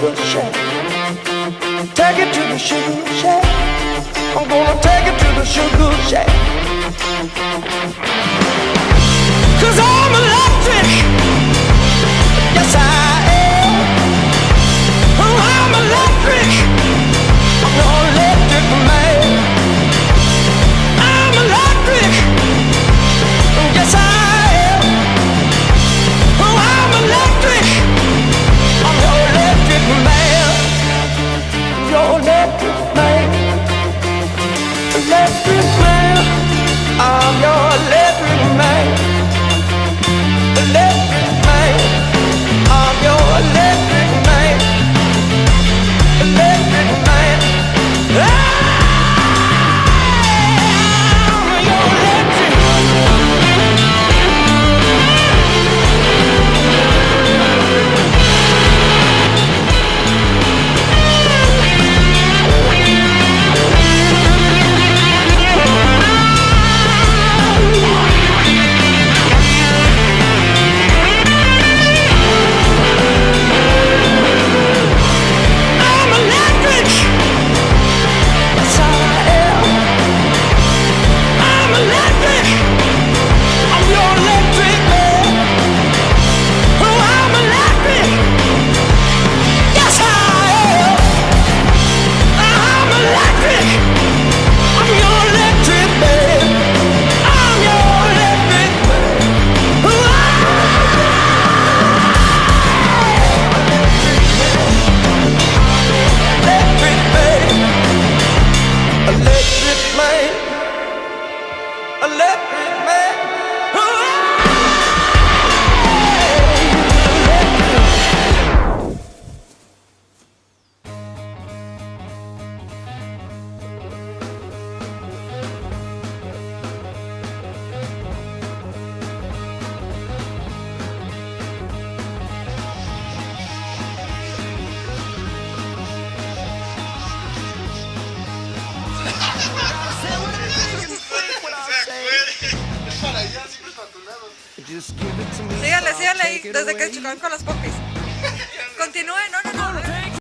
sugar shack. Take it to the sugar shack. I'm gonna take it to the sugar shack. 'Cause I'm electric. Yes, I am. Oh, I'm electric. I'm your electric man. I'm electric. Yes, I am. Oh, I'm electric. I'm your electric man. Your electric man. Electric man. I'm your electric man. Electric man. I'm your electric man. Electric man. I'm your electric. Síganle ahí, desde que chocaron con las popis.